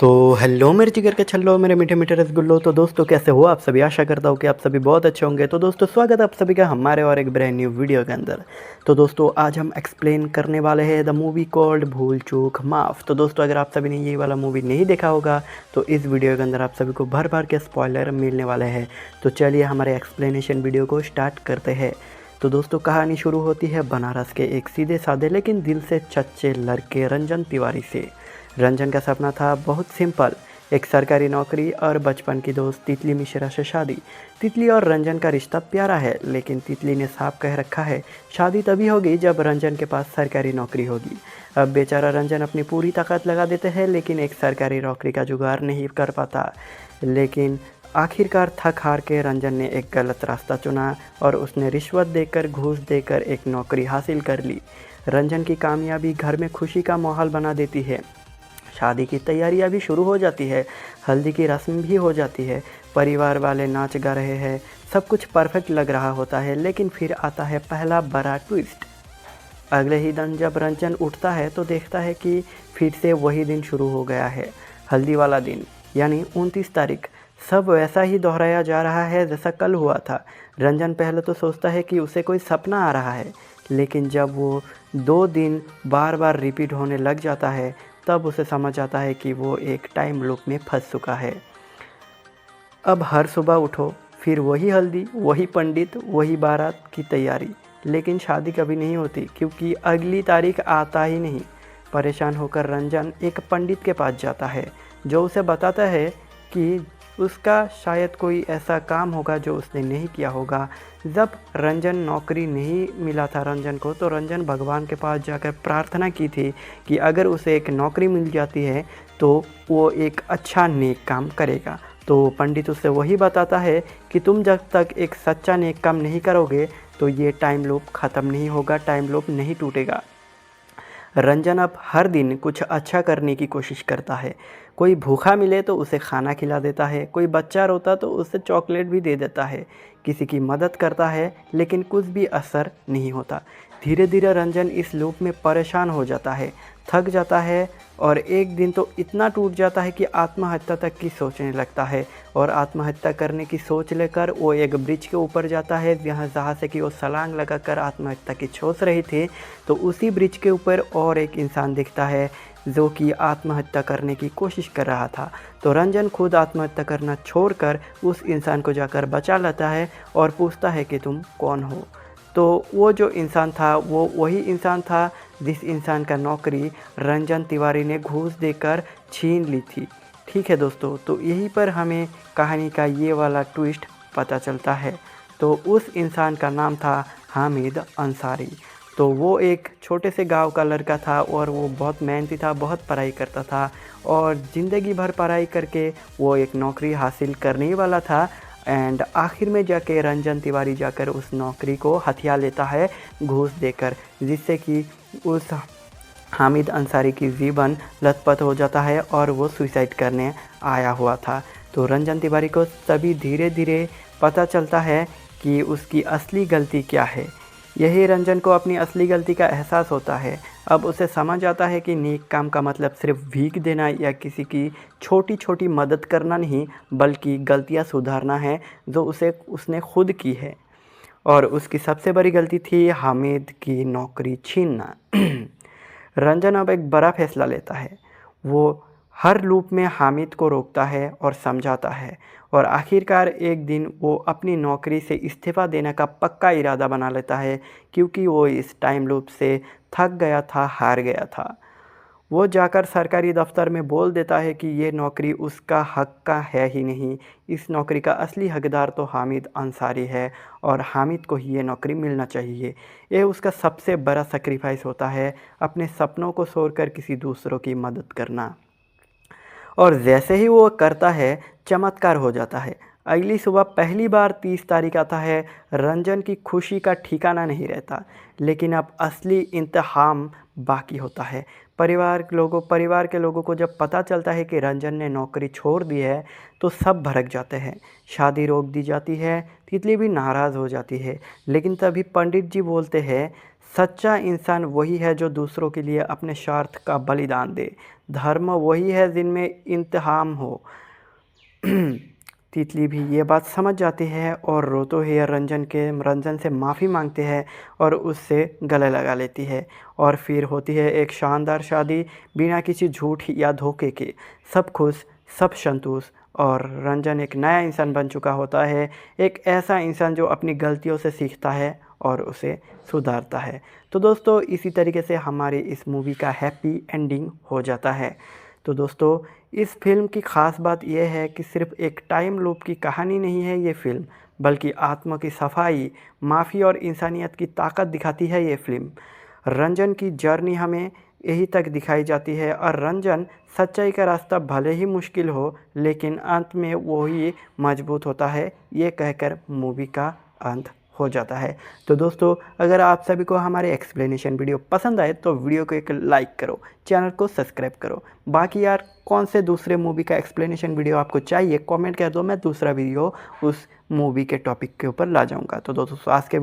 तो हेलो मेरे जिगर के छल्लो, मेरे मीठे मीठे रसगुल्लो। तो दोस्तों कैसे हो आप सभी? आशा करता हूँ कि आप सभी बहुत अच्छे होंगे। तो दोस्तों स्वागत है आप सभी का हमारे और एक ब्रांड न्यू वीडियो के अंदर। तो दोस्तों आज हम एक्सप्लेन करने वाले हैं द मूवी कॉल्ड भूल चूक माफ़। तो दोस्तों अगर आप सभी ने ये वाला मूवी नहीं देखा होगा तो इस वीडियो के अंदर आप सभी को भर भर के स्पॉइलर मिलने वाले हैं। तो चलिए हमारे एक्सप्लेनेशन वीडियो को स्टार्ट करते हैं। तो दोस्तों कहानी शुरू होती है बनारस के एक सीधे साधे लेकिन दिल से सच्चे लड़के रंजन तिवारी से। रंजन का सपना था बहुत सिंपल, एक सरकारी नौकरी और बचपन की दोस्त तितली मिश्रा से शादी। तितली और रंजन का रिश्ता प्यारा है, लेकिन तितली ने साफ कह रखा है शादी तभी होगी जब रंजन के पास सरकारी नौकरी होगी। अब बेचारा रंजन अपनी पूरी ताकत लगा देते हैं लेकिन एक सरकारी नौकरी का जुगाड़ नहीं कर पाता। लेकिन आखिरकार थक हार के रंजन ने एक गलत रास्ता चुना और उसने रिश्वत देकर घूस देकर एक नौकरी हासिल कर ली। रंजन की कामयाबी घर में खुशी का माहौल बना देती है। शादी की तैयारियां भी शुरू हो जाती है, हल्दी की रस्म भी हो जाती है, परिवार वाले नाच गा रहे हैं, सब कुछ परफेक्ट लग रहा होता है। लेकिन फिर आता है पहला बड़ा ट्विस्ट। अगले ही दिन जब रंजन उठता है तो देखता है कि फिर से वही दिन शुरू हो गया है, हल्दी वाला दिन, यानी 29 तारीख। सब वैसा ही दोहराया जा रहा है जैसा कल हुआ था। रंजन पहले तो सोचता है कि उसे कोई सपना आ रहा है, लेकिन जब वो 2 दिन बार बार रिपीट होने लग जाता है तब उसे समझ आता है कि वो एक टाइम लूप में फंस चुका है। अब हर सुबह उठो, फिर वही हल्दी, वही पंडित, वही बारात की तैयारी, लेकिन शादी कभी नहीं होती क्योंकि अगली तारीख आता ही नहीं। परेशान होकर रंजन एक पंडित के पास जाता है जो उसे बताता है कि उसका शायद कोई ऐसा काम होगा जो उसने नहीं किया होगा। जब रंजन नौकरी नहीं मिला था रंजन को, तो रंजन भगवान के पास जाकर प्रार्थना की थी कि अगर उसे एक नौकरी मिल जाती है तो वो एक अच्छा नेक काम करेगा। तो पंडित उसे वही बताता है कि तुम जब तक एक सच्चा नेक काम नहीं करोगे तो ये टाइम लूप ख़त्म नहीं होगा, टाइम लूप नहीं टूटेगा। रंजन अब हर दिन कुछ अच्छा करने की कोशिश करता है। कोई भूखा मिले तो उसे खाना खिला देता है, कोई बच्चा रोता तो उसे चॉकलेट भी दे देता है, किसी की मदद करता है, लेकिन कुछ भी असर नहीं होता। धीरे धीरे रंजन इस लूप में परेशान हो जाता है, थक जाता है और एक दिन तो इतना टूट जाता है कि आत्महत्या तक की सोचने लगता है। और आत्महत्या करने की सोच लेकर वो एक ब्रिज के ऊपर जाता है जहाँ से कि वो छलांग लगाकर आत्महत्या की सोच रही थी। तो उसी ब्रिज के ऊपर और एक इंसान दिखता है जो कि आत्महत्या करने की कोशिश कर रहा था। तो रंजन खुद आत्महत्या करना छोड़कर उस इंसान को जाकर बचा लेता है और पूछता है कि तुम कौन हो। तो वो जो इंसान था वो वही इंसान था जिस इंसान का नौकरी रंजन तिवारी ने घूस देकर छीन ली थी। ठीक है दोस्तों, तो यहीं पर हमें कहानी का ये वाला ट्विस्ट पता चलता है। तो उस इंसान का नाम था हामिद अंसारी। तो वो एक छोटे से गांव का लड़का था और वो बहुत मेहनती था, बहुत पढ़ाई करता था और ज़िंदगी भर पढ़ाई करके वो एक नौकरी हासिल करने ही वाला था। एंड आखिर में जाके रंजन तिवारी जाकर उस नौकरी को हथिया लेता है घूस देकर, जिससे कि उस हामिद अंसारी की जीवन लथपथ हो जाता है और वो सुसाइड करने आया हुआ था। तो रंजन तिवारी को तभी धीरे धीरे पता चलता है कि उसकी असली गलती क्या है। यही रंजन को अपनी असली गलती का एहसास होता है। अब उसे समझ आता है कि नेक काम का मतलब सिर्फ भीख देना या किसी की छोटी छोटी मदद करना नहीं, बल्कि गलतियां सुधारना है जो उसने खुद की है। और उसकी सबसे बड़ी गलती थी हामिद की नौकरी छीनना। रंजन अब एक बड़ा फैसला लेता है। वो हर लूप में हामिद को रोकता है और समझाता है और आखिरकार एक दिन वो अपनी नौकरी से इस्तीफ़ा देने का पक्का इरादा बना लेता है क्योंकि वो इस टाइम लूप से थक गया था, हार गया था। वो जाकर सरकारी दफ्तर में बोल देता है कि ये नौकरी उसका हक का है ही नहीं, इस नौकरी का असली हकदार तो हामिद अंसारी है और हामिद को ही ये नौकरी मिलना चाहिए। ये उसका सबसे बड़ा सेक्रीफाइस होता है, अपने सपनों को छोड़कर किसी दूसरों की मदद करना। और जैसे ही वो करता है चमत्कार हो जाता है। अगली सुबह पहली बार 30 तारीख आता है। रंजन की खुशी का ठिकाना नहीं रहता, लेकिन अब असली इम्तिहान बाकी होता है। परिवार के लोगों को जब पता चलता है कि रंजन ने नौकरी छोड़ दी है तो सब भड़क जाते हैं। शादी रोक दी जाती है, तितली भी नाराज़ हो जाती है। लेकिन तभी पंडित जी बोलते हैं सच्चा इंसान वही है जो दूसरों के लिए अपने स्वार्थ का बलिदान दे। धर्म वही है जिनमें इंतहाम हो। तितली भी ये बात समझ जाती है और रोतो हुए रंजन से माफ़ी मांगते हैं और उससे गले लगा लेती है। और फिर होती है एक शानदार शादी, बिना किसी झूठ या धोखे के। सब खुश, सब संतुष्ट और रंजन एक नया इंसान बन चुका होता है। एक ऐसा इंसान जो अपनी गलतियों से सीखता है और उसे सुधारता है। तो दोस्तों इसी तरीके से हमारी इस मूवी का हैप्पी एंडिंग हो जाता है। तो दोस्तों इस फिल्म की ख़ास बात यह है कि सिर्फ एक टाइम लूप की कहानी नहीं है ये फ़िल्म, बल्कि आत्मा की सफाई, माफ़ी और इंसानियत की ताकत दिखाती है ये फ़िल्म। रंजन की जर्नी हमें यहीं तक दिखाई जाती है और रंजन सच्चाई का रास्ता भले ही मुश्किल हो, लेकिन अंत में वो ही मजबूत होता है, ये कहकर मूवी का अंत हो जाता है। तो दोस्तों अगर आप सभी को हमारे एक्सप्लेनेशन वीडियो पसंद आए तो वीडियो को एक लाइक करो, चैनल को सब्सक्राइब करो। बाकी यार कौन से दूसरे मूवी का एक्सप्लेनेशन वीडियो आपको चाहिए कमेंट कर दो, मैं दूसरा वीडियो उस मूवी के टॉपिक के ऊपर ला जाऊंगा। तो दोस्तों आज के